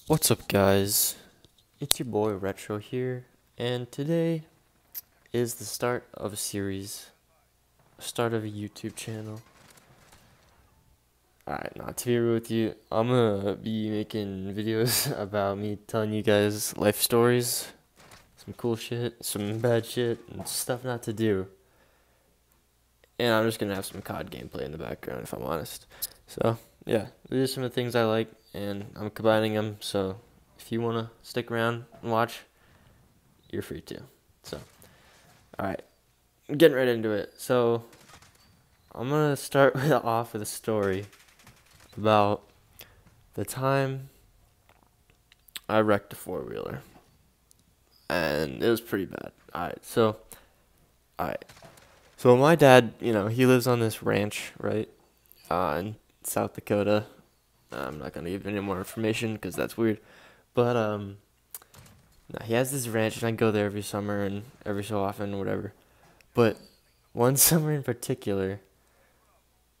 What's up, guys? It's your boy Retro here, and today is the start of a series, start of a YouTube channel. Alright, not to be rude with you, I'm gonna be making videos about me telling you guys life stories, some cool shit, some bad shit, and stuff not to do. And I'm just gonna have some COD gameplay in the background, if I'm honest. So, yeah, these are some of the things I like, and I'm combining them, so if you wanna stick around and watch, you're free to. So, alright, getting right into it. So, I'm gonna start off with a story about the time I wrecked a four-wheeler. And it was pretty bad. Alright. So my dad, he lives on this ranch, right? In South Dakota. I'm not gonna give any more information because that's weird. But, no, he has this ranch, and I go there every summer and every so often, or whatever. But one summer in particular,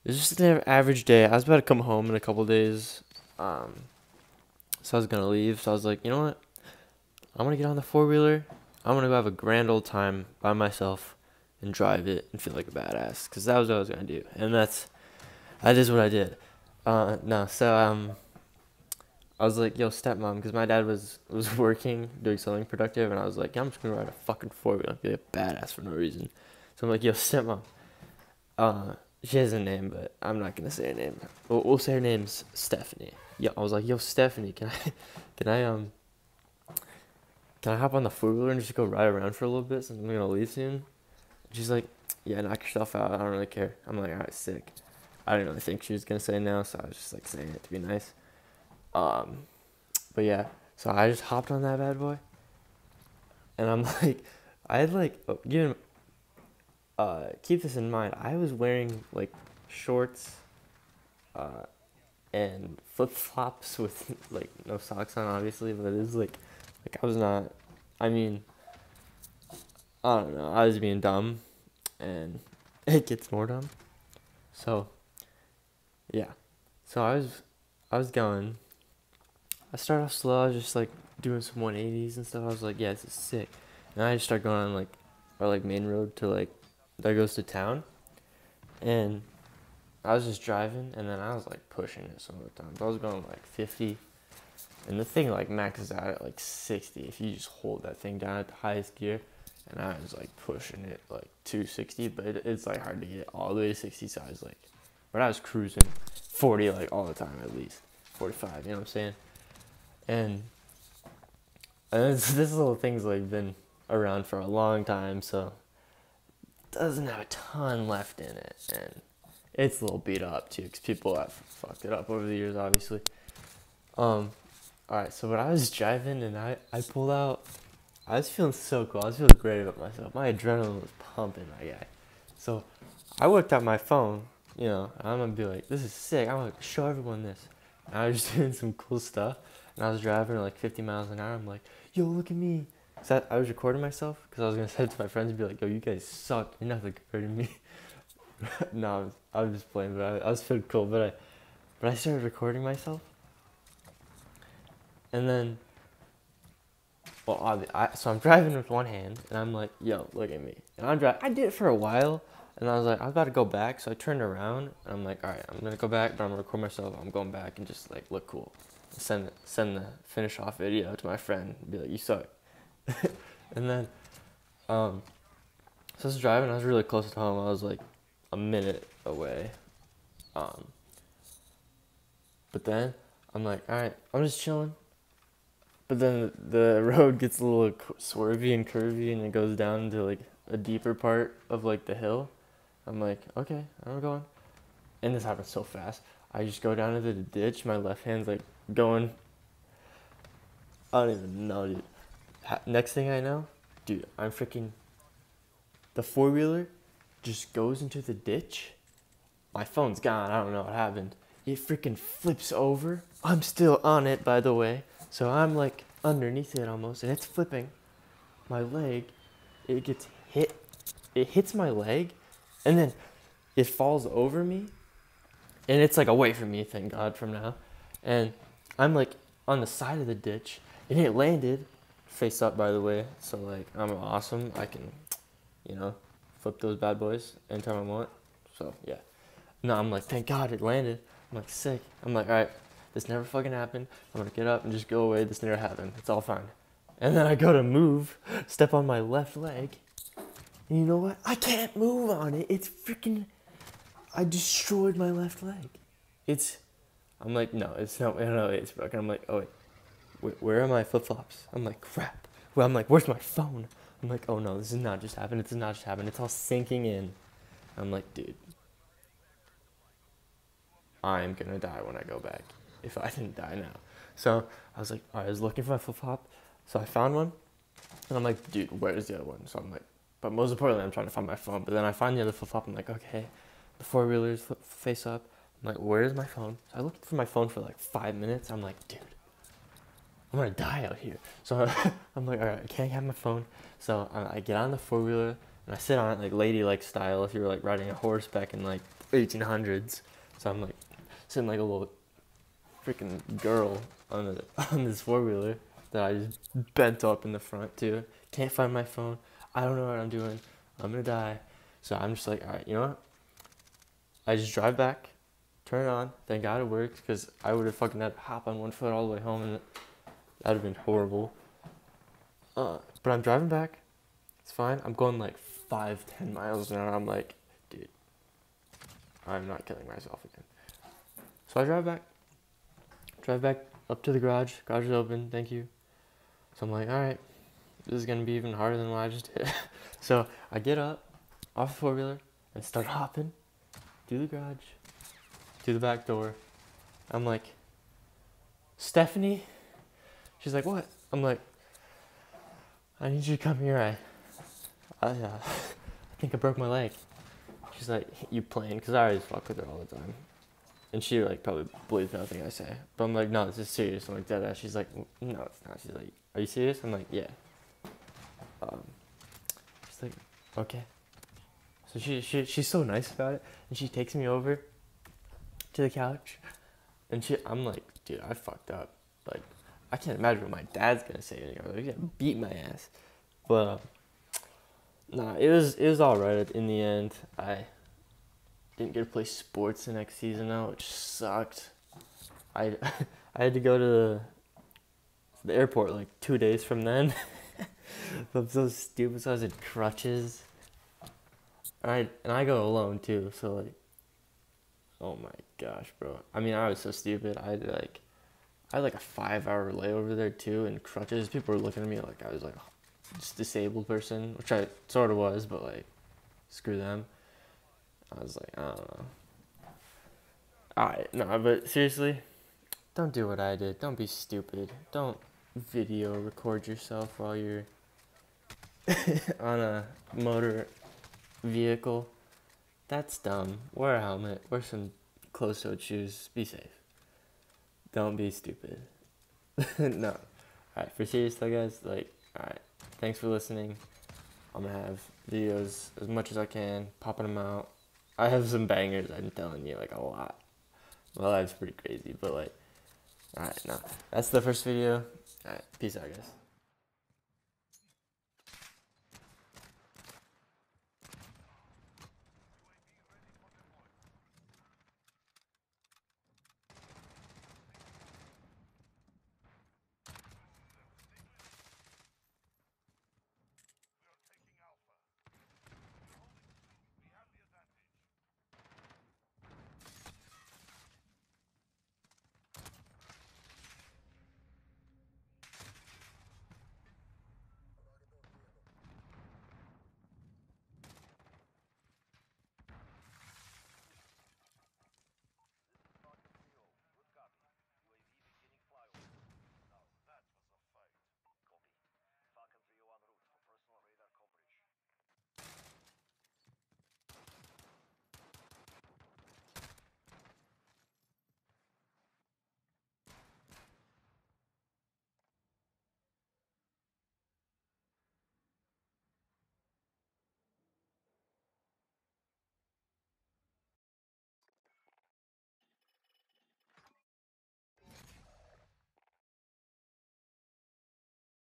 it was just an average day. I was about to come home in a couple days, so I was gonna leave. So I was like, you know what? I'm gonna get on the four-wheeler. I'm gonna go have a grand old time by myself and drive it and feel like a badass, because that was what I was gonna do, and that is what I did. No, so I was like, yo, stepmom, because my dad was working, doing something productive, and I was like, yeah, I'm just gonna ride a fucking four-wheeler and be a badass for no reason. So I'm like, yo, stepmom. She has a name, but I'm not gonna say her name. We'll say her name's Stephanie. Yeah, I was like, yo, Stephanie, can I can I hop on the four-wheeler and just go ride around for a little bit since I'm gonna leave soon? She's like, yeah, knock yourself out. I don't really care. I'm like, all right, sick. I didn't really think she was gonna say no, so I was just like saying it to be nice. But yeah, so I just hopped on that bad boy, and I'm like, I had like, keep this in mind. I was wearing like shorts, and flip flops with like no socks on, obviously. But it is like I was not. I mean, I don't know. I was being dumb, and it gets more dumb. So, yeah. So I was going. I started off slow. I was just like doing some 180s and stuff. I was like, yeah, this is sick. And I just started going on like our like main road to like that goes to town, and I was just driving, and then I was like pushing it some of the times. I was going like 50, and the thing like maxes out at like 60 if you just hold that thing down at the highest gear. And I was like pushing it like 260, but it's like hard to get all the way to 60. So I was like, but I was cruising 40 like all the time, at least 45. You know what I'm saying? And this little thing's like been around for a long time, so it doesn't have a ton left in it, and it's a little beat up too, because people have fucked it up over the years, obviously. Alright, so when I was driving and I pulled out, I was feeling so cool. I was feeling great about myself. My adrenaline was pumping, my guy. So I whipped out my phone, and I'm gonna be like, this is sick. I'm gonna show everyone this. And I was just doing some cool stuff, and I was driving at like 50 miles an hour. I'm like, yo, look at me. So I was recording myself because I was gonna send it to my friends and be like, yo, you guys suck. You're nothing compared to me. No, I was just playing, but I was feeling cool. But I started recording myself, and then. Well, so I'm driving with one hand, and I'm like, yo, look at me. And I'm driving. I did it for a while, and I was like, I was about to go back, so I turned around, and I'm like, all right, I'm going to go back, but I'm going to record myself. I'm going back and just, like, look cool. Send the finish-off video to my friend and be like, you suck. And then, so I was driving. I was really close to home. I was, like, a minute away. But then, I'm like, all right, I'm just chilling. But then the road gets a little swervy and curvy, and it goes down to like a deeper part of like the hill. I'm like, okay, I'm going. And this happens so fast. I just go down into the ditch. My left hand's like going. I don't even know, dude. Next thing I know, dude, I'm freaking. The four-wheeler just goes into the ditch. My phone's gone. I don't know what happened. It freaking flips over. I'm still on it, by the way. So I'm like underneath it almost, and it's flipping. My leg, it gets hit. It hits my leg, and then it falls over me, and it's like away from me, thank God, from now. And I'm like on the side of the ditch, and it landed face up, by the way. So like, I'm awesome. I can, you know, flip those bad boys anytime I want. So yeah. No, I'm like, thank God it landed. I'm like, sick. I'm like, all right, this never fucking happened. I'm gonna get up and just go away. This never happened. It's all fine. And then I go to move, step on my left leg, and you know what? I can't move on it. It's freaking. I destroyed my left leg. I'm like, no, it's broken. I'm like, oh wait, where are my flip flops? I'm like, crap. Well, I'm like, where's my phone? I'm like, oh no, this is not just happened. It's not just happened. It's all sinking in. I'm like, dude, I'm gonna die when I go back if I didn't die now. So I was like, all right, I was looking for my flip flop. So I found one, and I'm like, dude, where's the other one? So I'm like, but most importantly, I'm trying to find my phone. But then I find the other flip flop. I'm like, okay, the four-wheeler's face up. I'm like, where's my phone? So I looked for my phone for like 5 minutes. I'm like, dude, I'm gonna die out here. So I'm like, all right, I can't have my phone. So I get on the four-wheeler and I sit on it like ladylike style, if you were like riding a horse back in like 1800s. So I'm like sitting like a little freaking girl on this four-wheeler that I just bent up in the front too. Can't find my phone. I don't know what I'm doing. I'm gonna die. So I'm just like, all right, you know what? I just drive back, turn it on. Thank God it worked, because I would have fucking had to hop on one foot all the way home, and that would have been horrible. But I'm driving back. It's fine. I'm going like 5-10 miles an hour. I'm like, dude, I'm not killing myself again. So I drive back up to the garage. Garage is open. Thank you. So I'm like, all right, this is gonna be even harder than what I just did. So I get up off the four-wheeler and start hopping through the garage, to the back door. I'm like, Stephanie? She's like, what? I'm like, I need you to come here. I think I broke my leg. She's like, you playing? Because I always fuck with her all the time. And she like probably believes nothing I say. But I'm like, no, this is serious. I'm like, deadass. She's like, no, it's not. She's like, are you serious? I'm like, yeah. She's like, okay. So she's so nice about it, and she takes me over to the couch, and I'm like, dude, I fucked up. Like, I can't imagine what my dad's gonna say. You know, he's gonna beat my ass. But nah, it was all right in the end. I didn't get to play sports the next season though, which sucked. I had to go to the airport like 2 days from then. I'm so stupid. So I was in crutches. And I go alone too, so like, oh my gosh, bro. I mean, I was so stupid. I had like a 5-hour layover there too, in crutches. People were looking at me like I was like just disabled person, which I sort of was, but like, screw them. I was like, I don't know. Alright, no, but seriously, don't do what I did. Don't be stupid. Don't video record yourself while you're on a motor vehicle. That's dumb. Wear a helmet. Wear some closed-toed shoes. Be safe. Don't be stupid. No. Alright, for serious though, guys, like, alright, thanks for listening. I'm gonna have videos as much as I can, popping them out. I have some bangers, I'm telling you, like, a lot. My life's pretty crazy, but like, alright, no. That's the first video. Alright, peace out, guys.